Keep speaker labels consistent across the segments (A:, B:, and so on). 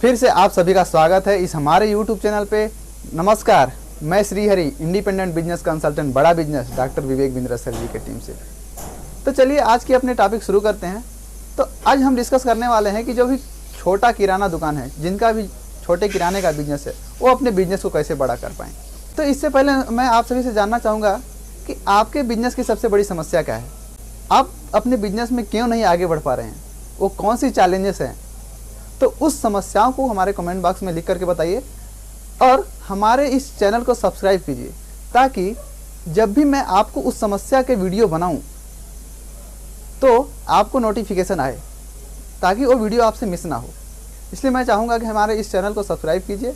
A: फिर से आप सभी का स्वागत है इस हमारे YouTube चैनल पे। नमस्कार, मैं श्रीहरि, इंडिपेंडेंट बिजनेस कंसल्टेंट, बड़ा business, doctor Vivek Bindra sir जी की टीम से। तो चलिए आज की अपने टॉपिक शुरू करते हैं। तो आज हम डिस्कस करने वाले हैं कि जो भी छोटा किराना दुकान है, जिनका भी छोटे किराने का बिजनेस है, वो अपने बिजनेस को कैसे बड़ा कर पाएँ। तो इससे पहले मैं आप सभी से जानना चाहूँगा कि आपके बिजनेस की सबसे बड़ी समस्या क्या है, आप अपने बिजनेस में क्यों नहीं आगे बढ़ पा रहे हैं, वो कौन सी चैलेंजेस हैं। तो उस समस्याओं को हमारे कमेंट बॉक्स में लिख करके बताइए और हमारे इस चैनल को सब्सक्राइब कीजिए, ताकि जब भी मैं आपको उस समस्या के वीडियो बनाऊं तो आपको नोटिफिकेशन आए, ताकि वो वीडियो आपसे मिस ना हो। इसलिए मैं चाहूँगा कि हमारे इस चैनल को सब्सक्राइब कीजिए।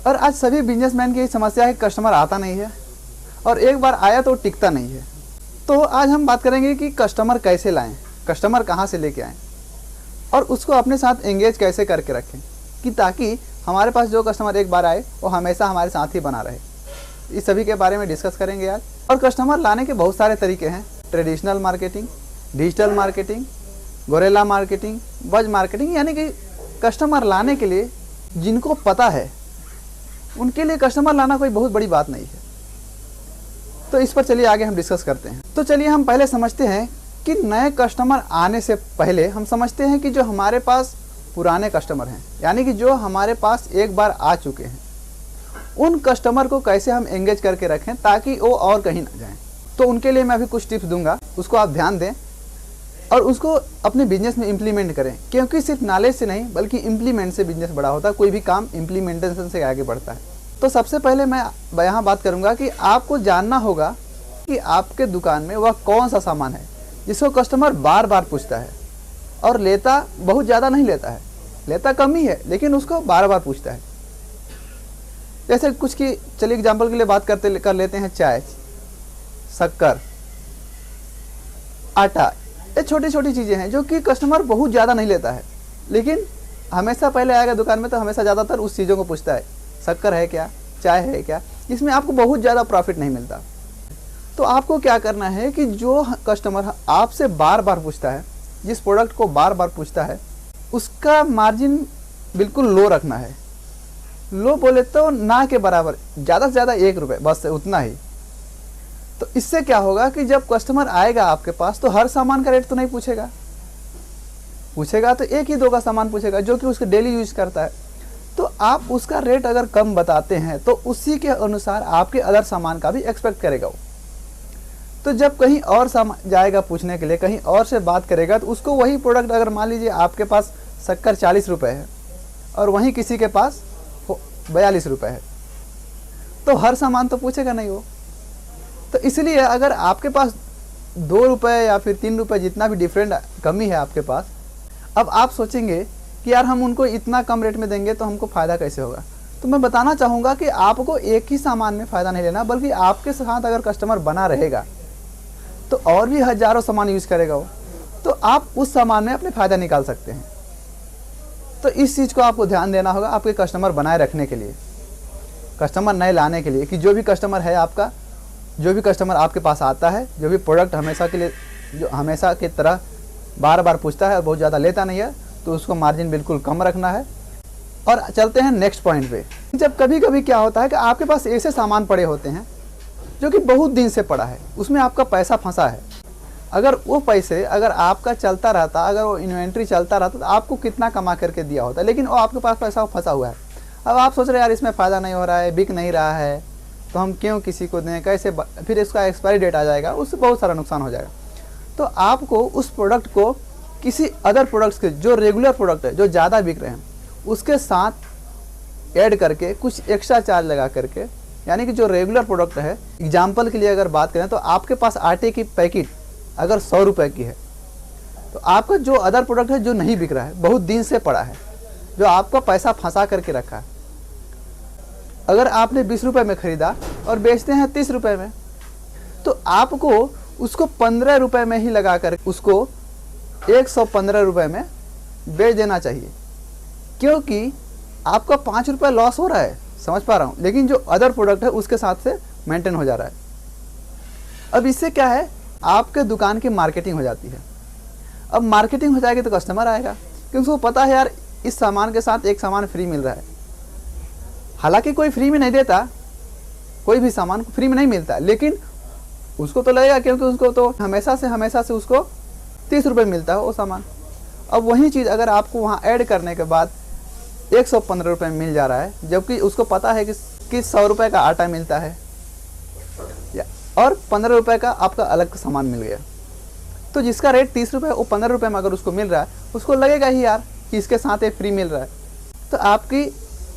A: और आज सभी बिजनेसमैन की समस्या है, कस्टमर आता नहीं है और एक बार आया तो टिकता नहीं है। तो आज हम बात करेंगे कि कस्टमर कैसे लाएं, कस्टमर कहाँ से लेके आएँ और उसको अपने साथ एंगेज कैसे करके रखें, कि ताकि हमारे पास जो कस्टमर एक बार आए वो हमेशा हमारे साथ ही बना रहे। इस सभी के बारे में डिस्कस करेंगे आज। और कस्टमर लाने के बहुत सारे तरीके हैं, traditional marketing, digital marketing, guerrilla marketing, buzz marketing. यानी कि कस्टमर लाने के लिए जिनको पता है उनके लिए कस्टमर लाना कोई बहुत बड़ी बात नहीं है। तो इस पर चलिए आगे हम डिस्कस करते हैं। तो चलिए हम पहले समझते हैं कि नए कस्टमर आने से पहले हम समझते हैं कि जो हमारे पास पुराने कस्टमर हैं, यानी कि जो हमारे पास एक बार आ चुके हैं, उन कस्टमर को कैसे हम एंगेज करके रखें ताकि वो और कहीं ना जाएं। तो उनके लिए मैं अभी कुछ टिप्स दूंगा, उसको आप ध्यान दें और उसको अपने बिजनेस में इम्प्लीमेंट करें, क्योंकि सिर्फ नॉलेज से नहीं बल्कि इम्प्लीमेंट से बिजनेस बड़ा होता है। कोई भी काम इम्प्लीमेंटेशन से आगे बढ़ता है। तो सबसे पहले मैं यहाँ बात करूँगा कि आपको जानना होगा कि आपके दुकान में वह कौन सा सामान है जिसको कस्टमर बार बार पूछता है और लेता बहुत ज़्यादा नहीं लेता है, लेता कम ही है, लेकिन उसको बार बार पूछता है। जैसे कुछ की चलिए एग्जांपल के लिए बात कर लेते हैं, चाय, शक्कर, आटा। ये छोटी छोटी चीज़ें हैं जो कि कस्टमर बहुत ज़्यादा नहीं लेता है, लेकिन हमेशा पहले आएगा दुकान में तो हमेशा ज़्यादातर उस चीज़ों को पूछता है, शक्कर है क्या, चाय है क्या। इसमें आपको बहुत ज़्यादा प्रॉफिट नहीं मिलता। तो आपको क्या करना है कि जो कस्टमर आपसे बार बार पूछता है, जिस प्रोडक्ट को बार बार पूछता है, उसका मार्जिन बिल्कुल लो रखना है। लो बोले तो ना के बराबर, ज़्यादा से ज़्यादा 1 रुपये, बस उतना ही। तो इससे क्या होगा कि जब कस्टमर आएगा आपके पास तो हर सामान का रेट तो नहीं पूछेगा, पूछेगा तो एक ही दो का सामान पूछेगा जो कि उसके डेली यूज करता है। तो आप उसका रेट अगर कम बताते हैं तो उसी के अनुसार आपके अदर सामान का भी एक्सपेक्ट करेगा वो। तो जब कहीं और सामान जाएगा पूछने के लिए, कहीं और से बात करेगा, तो उसको वही प्रोडक्ट, अगर मान लीजिए आपके पास शक्कर 40 रुपये है और वहीं किसी के पास 42 रुपये है, तो हर सामान तो पूछेगा नहीं वो। तो इसलिए अगर आपके पास 2 रुपये या फिर 3 रुपये, जितना भी डिफरेंट कमी है आपके पास, अब आप सोचेंगे कि यार हम उनको इतना कम रेट में देंगे तो हमको फ़ायदा कैसे होगा। तो मैं बताना चाहूँगा कि आपको एक ही सामान में फ़ायदा नहीं लेना, बल्कि आपके साथ अगर कस्टमर बना रहेगा तो और भी हज़ारों सामान यूज़ करेगा वो, तो आप उस सामान में अपने फ़ायदा निकाल सकते हैं। तो इस चीज़ को आपको ध्यान देना होगा आपके कस्टमर बनाए रखने के लिए, कस्टमर नए लाने के लिए, कि जो भी कस्टमर है आपका, जो भी कस्टमर आपके पास आता है, जो भी प्रोडक्ट हमेशा के लिए, जो हमेशा की तरह बार बार पूछता है और बहुत ज़्यादा लेता नहीं है, तो उसको मार्जिन बिल्कुल कम रखना है। और चलते हैं नेक्स्ट पॉइंट पे। जब कभी कभी क्या होता है कि आपके पास ऐसे सामान पड़े होते हैं जो कि बहुत दिन से पड़ा है, उसमें आपका पैसा फंसा है। अगर वो पैसे अगर आपका चलता रहता, अगर वो इन्वेंट्री चलता रहता, तो आपको कितना कमा करके दिया होता, लेकिन वो आपके पास पैसा फंसा हुआ है। अब आप सोच रहे हैं यार इसमें फ़ायदा नहीं हो रहा है, बिक नहीं रहा है, तो हम क्यों किसी को दें, कैसे, फिर इसका एक्सपायरी डेट आ जाएगा, उससे बहुत सारा नुकसान हो जाएगा। तो आपको उस प्रोडक्ट को किसी अदर प्रोडक्ट्स के, जो रेगुलर प्रोडक्ट है, जो ज़्यादा बिक रहे हैं, उसके साथ ऐड करके कुछ एक्स्ट्रा चार्ज लगा करके, यानी कि जो रेगुलर प्रोडक्ट है, एग्जाम्पल के लिए अगर बात करें तो आपके पास आटे की पैकेट अगर 100 रुपये की है, तो आपका जो अदर प्रोडक्ट है जो नहीं बिक रहा है, बहुत दिन से पड़ा है, जो आपका पैसा फंसा करके रखा है, अगर आपने 20 रुपये में ख़रीदा और बेचते हैं 30 रुपये में, तो आपको उसको 15 रुपये में ही लगा कर उसको 115 रुपये में बेच देना चाहिए, क्योंकि आपका 5 रुपये लॉस हो रहा है, समझ पा रहा हूँ, लेकिन जो अदर प्रोडक्ट है उसके साथ से मेंटेन हो जा रहा है। अब इससे क्या है, आपके दुकान की मार्केटिंग हो जाती है। अब मार्केटिंग हो जाएगी तो कस्टमर आएगा, क्योंकि उसको पता है यार इस सामान के साथ एक सामान फ्री मिल रहा है। हालांकि कोई फ्री में नहीं देता, कोई भी सामान फ्री में नहीं मिलता, लेकिन उसको तो लगेगा क्योंकि उसको तो हमेशा से उसको 30 रुपये मिलता है वो सामान। अब वही चीज़ अगर आपको वहाँ ऐड करने के बाद 115 रुपये में मिल जा रहा है, जबकि उसको पता है कि 100 रुपये का आटा मिलता है और 15 रुपये का आपका अलग सामान मिल गया, तो जिसका रेट 30 रुपये वो 15 रुपये में अगर उसको मिल रहा है, उसको लगेगा ही यार कि इसके साथ एक फ्री मिल रहा है, तो आपकी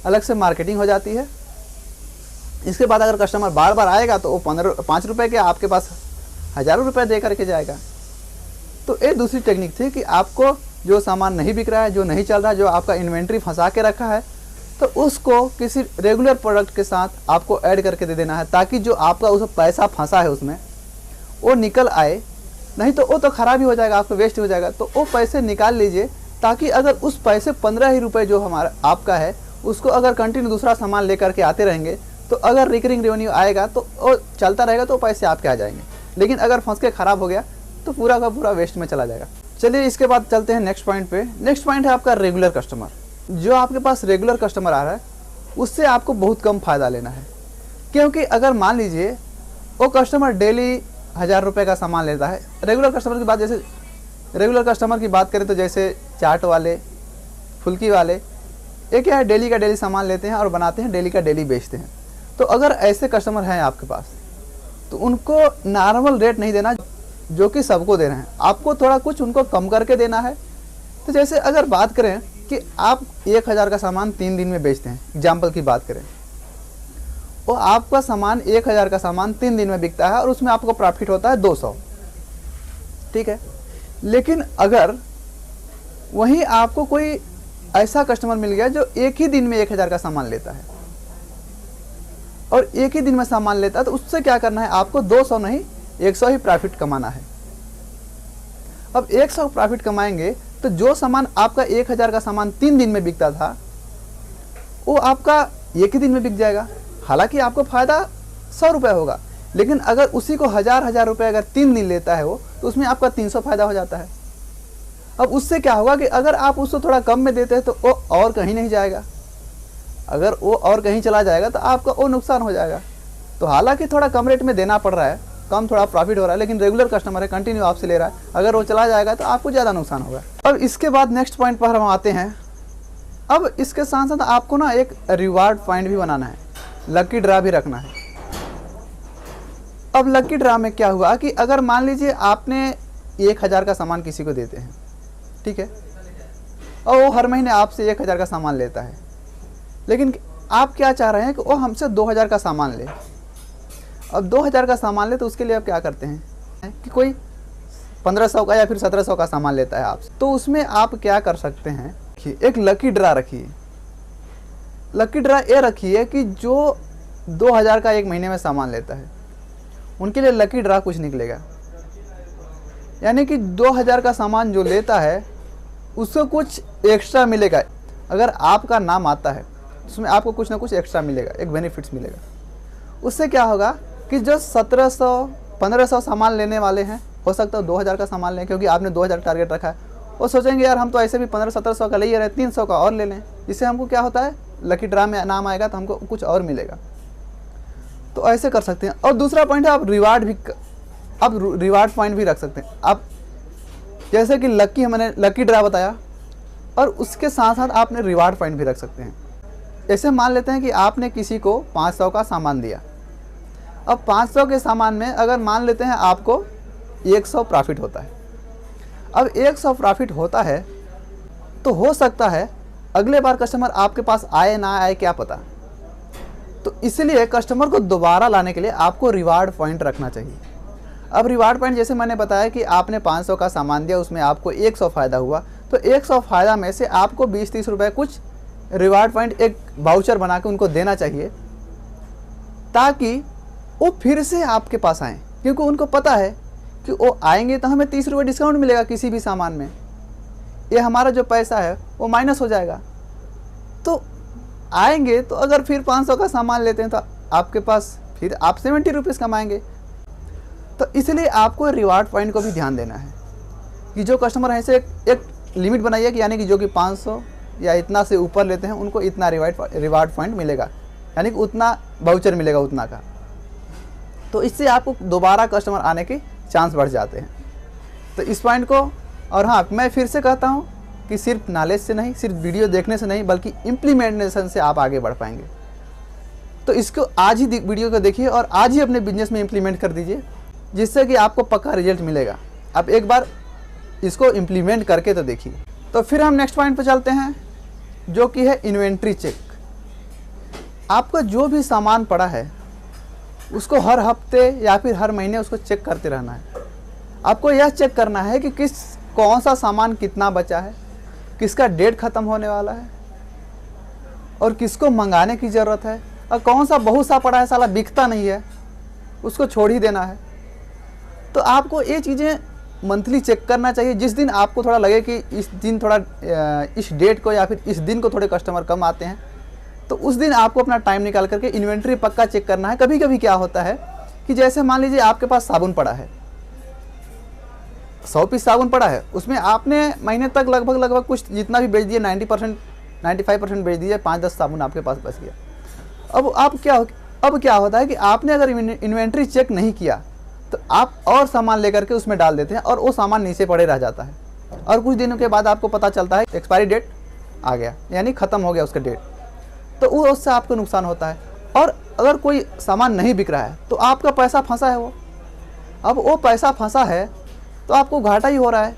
A: अलग से मार्केटिंग हो जाती है। इसके बाद अगर कस्टमर बार बार आएगा तो वो 5 रुपये के आपके पास हज़ारों रुपये दे करके जाएगा। तो एक दूसरी टेक्निक थी कि आपको जो सामान नहीं बिक रहा है, जो नहीं चल रहा है, जो आपका इन्वेंट्री फंसा के रखा है, तो उसको किसी रेगुलर प्रोडक्ट के साथ आपको ऐड करके दे देना है, ताकि जो आपका उस पैसा फंसा है उसमें वो निकल आए। नहीं तो वो तो ख़राब ही हो जाएगा, आपको वेस्ट हो जाएगा। तो वो पैसे निकाल लीजिए, ताकि अगर उस पैसे 15 ही रुपये जो हमारा आपका है, उसको अगर कंटिन्यू दूसरा सामान लेकर के आते रहेंगे, तो अगर रिकरिंग रेवेन्यू आएगा तो वो चलता रहेगा, तो पैसे आपके आ जाएंगे। लेकिन अगर फंस के ख़राब हो गया तो पूरा का पूरा वेस्ट में चला जाएगा। चलिए इसके बाद चलते हैं नेक्स्ट पॉइंट पे। नेक्स्ट पॉइंट है आपका रेगुलर कस्टमर। जो आपके पास रेगुलर कस्टमर आ रहा है उससे आपको बहुत कम फ़ायदा लेना है, क्योंकि अगर मान लीजिए वो कस्टमर डेली 1000 रुपये का सामान लेता है। रेगुलर कस्टमर की बात, जैसे रेगुलर कस्टमर की बात करें तो जैसे चाट वाले, फुल्की वाले, ये क्या है, डेली का डेली सामान लेते हैं और बनाते हैं, डेली का डेली बेचते हैं। तो अगर ऐसे कस्टमर हैं आपके पास, तो उनको नॉर्मल रेट नहीं देना जो कि सबको दे रहे हैं, आपको थोड़ा कुछ उनको कम करके देना है। तो जैसे अगर बात करें कि आप 1000 का सामान 3 दिन में बेचते हैं, एग्जाम्पल की बात करें, और आपका सामान 1000 का सामान 3 दिन में बिकता है और उसमें आपको प्रॉफिट होता है 200, ठीक है। लेकिन अगर वहीं आपको कोई ऐसा कस्टमर मिल गया जो एक ही दिन में 1000 का सामान लेता है और एक ही दिन में सामान लेता है, तो उससे क्या करना है, आपको 200 नहीं 100 ही प्रॉफिट कमाना है। अब 100 प्रॉफिट कमाएंगे तो जो सामान आपका 1000 का सामान 3 दिन में बिकता था, वो आपका एक ही दिन में बिक जाएगा। हालांकि आपको फ़ायदा 100 रुपये होगा, लेकिन अगर उसी को 1000 रुपये अगर 3 दिन लेता है वो, तो उसमें आपका 300 फ़ायदा हो जाता है। अब उससे क्या होगा कि अगर आप उसको थोड़ा कम में देते हैं तो वो और कहीं नहीं जाएगा, अगर वो और कहीं चला जाएगा तो आपका वो नुकसान हो जाएगा। तो हालांकि थोड़ा कम रेट में देना पड़ रहा है, कम थोड़ा प्रॉफिट हो रहा है, लेकिन रेगुलर कस्टमर है, कंटिन्यू आपसे ले रहा है, अगर वो चला जाएगा तो आपको ज़्यादा नुकसान होगा। अब इसके बाद नेक्स्ट पॉइंट पर हम आते हैं। अब इसके साथ साथ आपको ना एक रिवार्ड पॉइंट भी बनाना है, लकी ड्रा भी रखना है। अब लकी ड्रा में क्या हुआ कि अगर मान लीजिए आपने 1000 का सामान किसी को देते हैं, ठीक है, और वो हर महीने आपसे 1000 का सामान लेता है, लेकिन आप क्या चाह रहे हैं कि वो हमसे 2000 का सामान ले। अब 2000 का सामान ले तो उसके लिए आप क्या करते हैं कि कोई 1500 का या फिर 1700 का सामान लेता है आपसे, तो उसमें आप क्या कर सकते हैं कि एक लकी ड्रा रखिए। लकी ड्रा ये रखिए कि जो 2000 का एक महीने में सामान लेता है, उनके लिए लकी ड्रा कुछ निकलेगा। यानी कि 2000 का सामान जो लेता है उसको कुछ एक्स्ट्रा मिलेगा। अगर आपका नाम आता है उसमें आपको कुछ ना कुछ एक्स्ट्रा मिलेगा, एक बेनिफिट्स मिलेगा। उससे क्या होगा कि जो 1700-1500 सामान लेने वाले हैं, हो सकता है 2000 का सामान लें, क्योंकि आपने 2000 टारगेट रखा है, वो सोचेंगे यार हम तो ऐसे भी 1500-1700 का ले ही रहे, 300 का और ले लें, इससे हमको क्या होता है, लकी ड्रा में नाम आएगा तो हमको कुछ और मिलेगा। तो ऐसे कर सकते हैं। और दूसरा पॉइंट है, आप रिवार्ड पॉइंट भी रख सकते हैं। आप जैसे कि मैंने लकी ड्रा बताया, और उसके साथ साथ आपने रिवार्ड पॉइंट भी रख सकते हैं। ऐसे मान लेते हैं कि आपने किसी को 500 का सामान दिया। अब 500 के सामान में अगर मान लेते हैं आपको 100 प्रॉफिट होता है। अब 100 प्रॉफिट होता है तो हो सकता है अगले बार कस्टमर आपके पास आए ना आए, क्या पता। तो इसलिए कस्टमर को दोबारा लाने के लिए आपको रिवार्ड पॉइंट रखना चाहिए। अब रिवार्ड पॉइंट जैसे मैंने बताया कि आपने 500 का सामान दिया, उसमें आपको 100 फ़ायदा हुआ, तो 100 फ़ायदा में से आपको 20-30 रुपये कुछ रिवार्ड पॉइंट एक वाउचर बना के उनको देना चाहिए, ताकि वो फिर से आपके पास आएँ। क्योंकि उनको पता है कि वो आएंगे तो हमें 30 रुपये डिस्काउंट मिलेगा किसी भी सामान में, ये हमारा जो पैसा है वो माइनस हो जाएगा। तो आएंगे तो अगर फिर 500 का सामान लेते हैं तो आपके पास फिर आप 70 रुपीज़ कमाएंगे। तो इसलिए आपको रिवार्ड पॉइंट को भी ध्यान देना है कि जो कस्टमर है से एक लिमिट बनाइए कि यानी कि जो कि 500 या इतना से ऊपर लेते हैं उनको इतना रिवार्ड पॉइंट मिलेगा, यानी कि उतना वाउचर मिलेगा उतना का। तो इससे आपको दोबारा कस्टमर आने के चांस बढ़ जाते हैं। तो इस पॉइंट को, और हाँ मैं फिर से कहता हूँ कि सिर्फ नॉलेज से नहीं, सिर्फ वीडियो देखने से नहीं, बल्कि इम्प्लीमेंटेशन से आप आगे बढ़ पाएंगे। तो इसको आज ही वीडियो को देखिए और आज ही अपने बिजनेस में इम्प्लीमेंट कर दीजिए, जिससे कि आपको पक्का रिजल्ट मिलेगा। आप एक बार इसको इम्प्लीमेंट करके तो देखिए। तो फिर हम नेक्स्ट पॉइंट पर चलते हैं, जो कि है इन्वेंट्री चेक। आपका जो भी सामान पड़ा है उसको हर हफ्ते या फिर हर महीने उसको चेक करते रहना है। आपको यह चेक करना है कि कौन सा सामान कितना बचा है, किसका डेट ख़त्म होने वाला है और किसको मंगाने की ज़रूरत है, और कौन सा बहुत सा पड़ा है साला बिकता नहीं है उसको छोड़ ही देना है। तो आपको ये चीज़ें मंथली चेक करना चाहिए। जिस दिन आपको थोड़ा लगे कि इस दिन थोड़ा इस डेट को या फिर इस दिन को थोड़े कस्टमर कम आते हैं, तो उस दिन आपको अपना टाइम निकाल करके इन्वेंट्री पक्का चेक करना है। कभी कभी क्या होता है कि जैसे मान लीजिए आपके पास साबुन पड़ा है, 100 पीस साबुन पड़ा है, उसमें आपने महीने तक लगभग कुछ जितना भी बेच दिया 90% 95% बेच दिए, 5-10 साबुन आपके पास बच गया। अब क्या होता है कि आपने अगर इन्वेंट्री चेक नहीं किया तो आप और सामान लेकर के उसमें डाल देते हैं और वो सामान नीचे पड़े रह जाता है, और कुछ दिनों के बाद आपको पता चलता है एक्सपायरी डेट आ गया, यानी ख़त्म हो गया उसका डेट। तो वो उससे आपको नुकसान होता है। और अगर कोई सामान नहीं बिक रहा है तो आपका पैसा फंसा है वो, अब वो पैसा फंसा है तो आपको घाटा ही हो रहा है।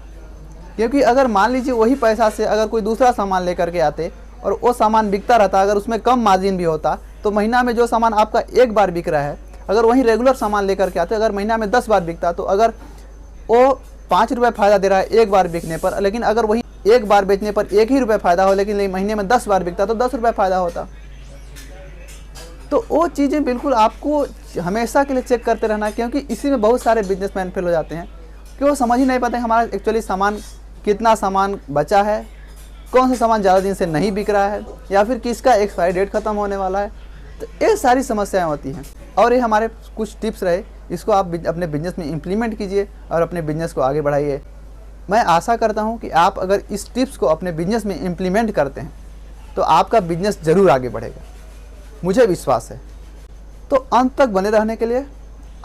A: क्योंकि अगर मान लीजिए वही पैसा से अगर कोई दूसरा सामान लेकर के आते और वो सामान बिकता रहता, अगर उसमें कम मार्जिन भी होता, तो महीना में जो सामान आपका एक बार बिक रहा है, अगर वही रेगुलर सामान लेकर के आते, अगर महीना में 10 बार बिकता, तो अगर वो 5 रुपये फ़ायदा दे रहा है एक बार बिकने पर, लेकिन अगर वही एक बार बेचने पर 1 ही रुपये फ़ायदा हो, लेकिन महीने में 10 बार बिकता तो 10 रुपये फ़ायदा होता। तो वो चीज़ें बिल्कुल आपको हमेशा के लिए चेक करते रहना, क्योंकि इसी में बहुत सारे बिजनेसमैन फेल हो जाते हैं कि वो समझ ही नहीं पाते हमारा एक्चुअली सामान कितना सामान बचा है, कौन सा सामान ज़्यादा दिन से नहीं बिक रहा है, या फिर किसका एक्सपायरी डेट ख़त्म होने वाला है। तो ये सारी समस्याएं होती हैं, और ये हमारे कुछ टिप्स रहे, इसको आप अपने बिजनेस में इम्प्लीमेंट कीजिए और अपने बिजनेस को आगे बढ़ाइए। मैं आशा करता हूँ कि आप अगर इस टिप्स को अपने बिजनेस में इम्प्लीमेंट करते हैं तो आपका बिजनेस ज़रूर आगे बढ़ेगा, मुझे विश्वास है। तो अंत तक बने रहने के लिए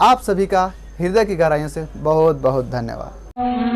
A: आप सभी का हृदय की गहराइयों से बहुत बहुत धन्यवाद।